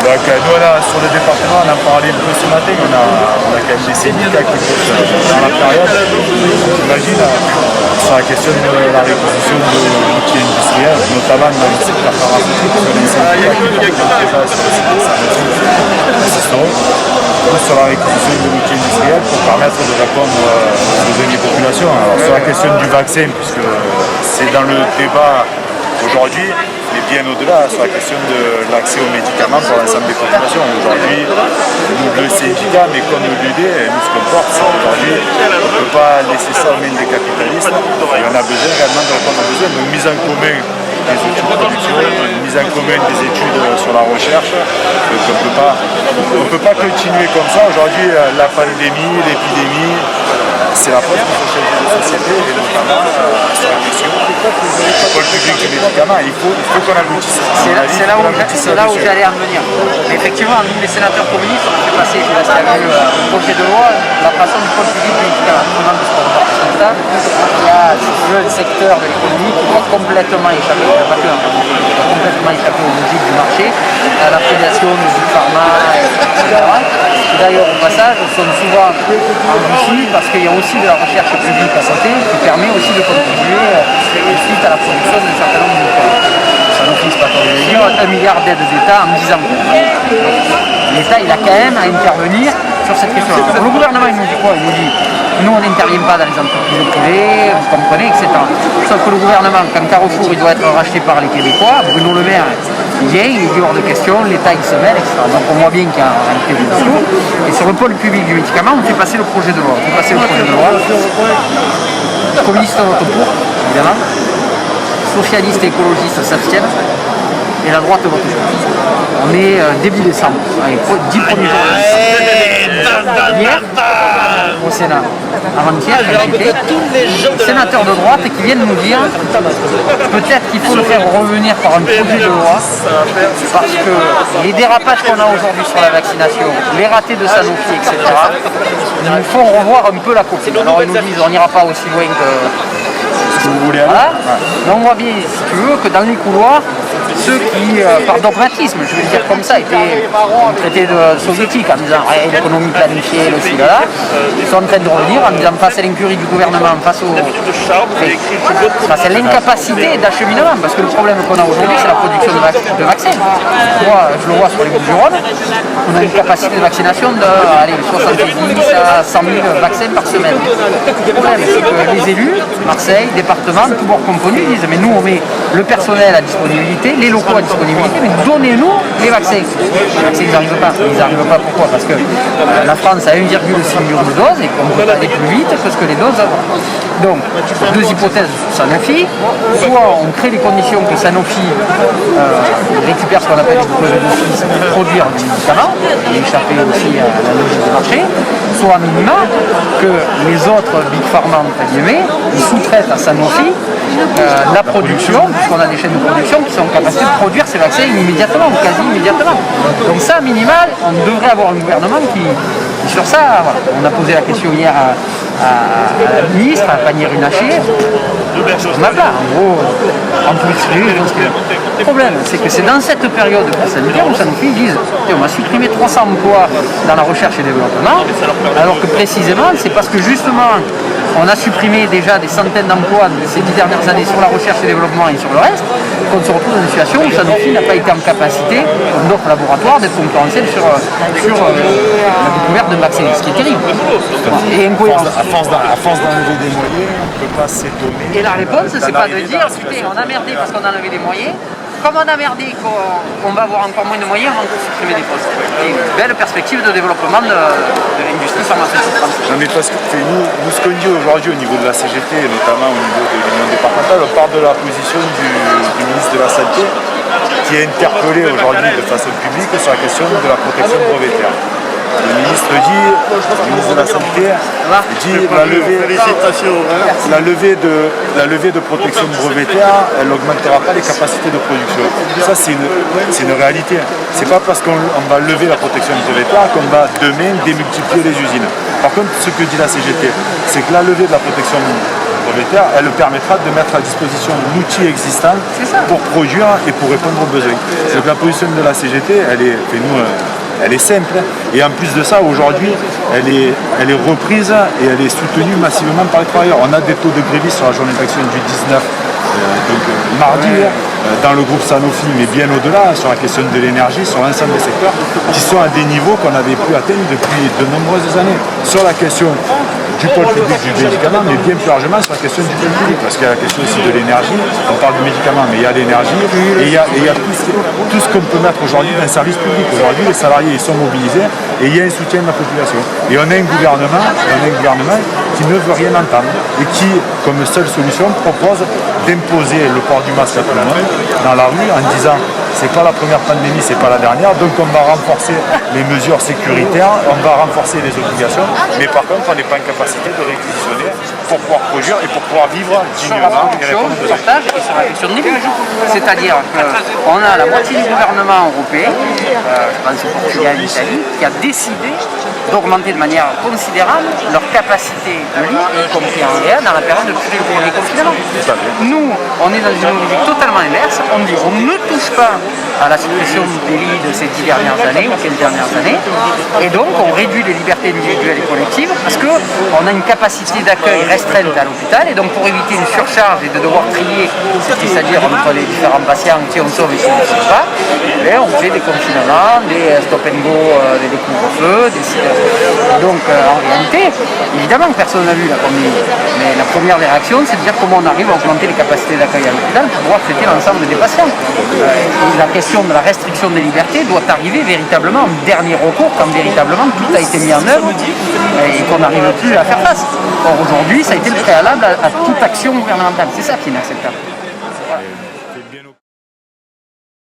Donc nous sur le département, on a parlé un peu ce matin, on a quand même des syndicats qui bossent dans la période. J'imagine sur la question de la réquisition de l'outil industriel, notamment dans le secteur pharmaceutique, sur les syndicats qui portent déjà sur le secteur ou sur la réquisition de l'outil industriel pour permettre de répondre aux besoins des populations. Alors sur la question du vaccin, puisque c'est dans le débat aujourd'hui, mais bien au-delà, sur la question de l'accès aux médicaments pour l'ensemble des populations. Aujourd'hui, nous, le syndicat, mais comme l'UD, nous ce qu'on porte, c'est qu'aujourd'hui, on ne peut pas laisser ça aux mains des capitalistes. Et on a besoin également de répondre aux besoins. Donc mise en commun des outils de production, mise en commun des études sur la recherche. Donc on ne peut pas continuer comme ça. Aujourd'hui, la pandémie, l'épidémie, c'est la preuve qu'il faut changer de société, et notamment sur la question du pôle public du médicament. Il faut qu'on aboutisse. C'est là où j'allais en venir. Mais effectivement, nous, les sénateurs communistes, on a fait passer, il y a eu un projet de loi, la façon du pôle public du médicament. Il y a le secteur de l'économie qui doit complètement échapper, pas que complètement échapper aux logiques du marché, à la prédation du big pharma, etc. D'ailleurs, au passage, sont souvent enrichis parce qu'il y a aussi de la recherche publique à côté qui permet aussi de contribuer suite à la production d'un certain nombre de médicaments. Ça nous fixe pas pour le dire, 1 milliard d'aides d'État en 10 ans. L'État, il a quand même à intervenir sur cette question. Le gouvernement, il nous dit quoi? Il nous dit, nous, on n'intervient pas dans les entreprises privées, vous comprenez, etc. Sauf que le gouvernement, quand Carrefour, il doit être racheté par les Québécois, Bruno Le Maire, il vient, il dit hors de question, l'État, il se mêle, etc. Donc on voit bien qu'il y a en réalité des discours. Et sur le pôle public du médicament, on fait passer le projet de loi. On fait passer le projet de loi. Les communistes votent pour, évidemment. Socialistes et écologistes s'abstiennent. Et la droite vote pour. On est début décembre, les 10 premiers jours de décembre. Hier, au Sénat, avant-hier, j'ai cité des sénateurs de droite qui viennent nous dire peut-être qu'il faut le faire revenir par un projet de loi parce que les dérapages qu'on a aujourd'hui sur la vaccination, les ratés de Sanofi, etc., nous font revoir un peu la copie. Alors ils nous disent on n'ira pas aussi loin que vous voulez. Voilà. Mais on voit bien, si tu veux, que dans les couloirs, ceux qui, par dogmatisme, je vais le dire comme ça, étaient traités de soviétiques en disant l'économie planifiée, le ci, là, sont en train de revenir en disant face à l'incurie du gouvernement, face à l'incapacité d'acheminement, parce que le problème qu'on a aujourd'hui, c'est la production de vaccins. Moi, je le vois sur les Bouches-du-Rhône, on a une capacité de vaccination de 70 à 100 000 vaccins par semaine. Le problème, c'est que les élus, Marseille, département, tous bords confondus, disent mais nous on met le personnel à disponibilité, les locaux à disponibilité, mais donnez-nous les vaccins. Les vaccins, ils n'arrivent pas. Ils n'arrivent pas pourquoi? Parce que la France a 1,6 million de doses et qu'on peut aller plus vite que ce que les doses ont. Donc, deux hypothèses sur Sanofi. Soit on crée les conditions que Sanofi récupère ce qu'on appelle les clauses d'office pour produire des médicaments et échapper aussi à la logique du marché, soit à minima que les autres big pharma, entre guillemets, ils sous-traitent à Sanofi la production, puisqu'on a des chaînes de production qui sont en capacité de produire ces vaccins immédiatement ou quasi immédiatement. Donc ça, minimal, on devrait avoir un gouvernement qui sur ça, voilà. On a posé la question hier à la ministre, à Pannier-Runacher. On a pas, en gros, en plus, le problème, c'est que c'est dans cette période sanitaire où Sanofi disent on va supprimer 300 emplois dans la recherche et développement, alors que précisément, c'est parce que justement, on a supprimé déjà des centaines d'emplois ces 10 dernières années sur la recherche et développement et sur le reste, qu'on se retrouve dans une situation où Sanofi n'a pas été en capacité, comme d'autres laboratoires, d'être concurrentiel sur la découverte de vaccins, ce qui est terrible. Et incohérent. À force d'enlever des moyens, on ne peut pas s'étonner. Et la réponse, c'est pas de dire, écoutez, on a merdé parce qu'on a enlevé des moyens. Comme on a merdé qu'on va avoir encore moins de moyens, on va supprimer des postes. Et une belle perspective de développement de l'industrie pharmaceutique française. Non mais parce que nous ce qu'on dit aujourd'hui au niveau de la CGT, et notamment au niveau de l'Union départementale, on part de la position du ministre de la Santé qui est interpellé aujourd'hui de façon publique sur la question de la protection brevétaire. Le ministre dit, le ministre de la Santé dit la levée de protection brevétaire, elle n'augmentera pas les capacités de production. Ça c'est une réalité. C'est pas parce qu'on va lever la protection brevétaire qu'on va demain démultiplier les usines. Par contre, ce que dit la CGT, c'est que la levée de la protection forfaitaire, elle permettra de mettre à disposition l'outil existant pour produire et pour répondre aux besoins. Donc la position de la CGT, elle est simple, et en plus de ça, aujourd'hui, elle est reprise et elle est soutenue massivement par les travailleurs. On a des taux de grévistes sur la journée d'action du 19 mardi, dans le groupe Sanofi, mais bien au-delà, sur la question de l'énergie, sur l'ensemble des secteurs, qui sont à des niveaux qu'on n'avait plus atteints depuis de nombreuses années. Sur la question du pôle public du médicament, mais bien plus largement sur la question du pôle public, parce qu'il y a la question aussi de l'énergie. On parle du médicament, mais il y a l'énergie, et il y a tout ce qu'on peut mettre aujourd'hui dans un service public. Aujourd'hui, les salariés ils sont mobilisés, et il y a un soutien de la population. Et on a un gouvernement qui ne veut rien entendre, et qui, comme seule solution, propose d'imposer le port du masque à tout le monde dans la rue en disant c'est pas la première pandémie, c'est pas la dernière, donc on va renforcer les mesures sécuritaires, on va renforcer les obligations, mais par contre on n'est pas en capacité de réquisitionner pour pouvoir produire et pour pouvoir vivre dignement et répondre aux besoins. Et sur la question de l'image. C'est-à-dire qu'on a la moitié du gouvernement européen, je pense au Portugal et l'Italie, qui a décidé d'augmenter de manière considérable leur capacité de lit, y compris en réel, dans la période de premier confinement. Nous, on est dans une logique totalement inverse. On dit on ne touche pas à la suppression des lits de ces 10 dernières années ou 15 dernières années, et donc on réduit les libertés individuelles et collectives parce qu'on a une capacité d'accueil restreinte à l'hôpital, et donc pour éviter une surcharge et de devoir trier, c'est-à-dire entre les différents patients qui on sauve et qui on ne sauve pas, on fait des confinements, des stop and go, des couvre-feux, donc en réalité, évidemment que personne n'a vu la pandémie, mais la première des réactions c'est de dire comment on arrive à augmenter les capacités d'accueil à l'hôpital pour pouvoir traiter l'ensemble des patients. Et la question de la restriction des libertés doit arriver véritablement en dernier recours, quand véritablement tout a été mis en œuvre et qu'on n'arrive plus à faire face. Or aujourd'hui, ça a été le préalable à toute action gouvernementale. C'est ça qui est inacceptable.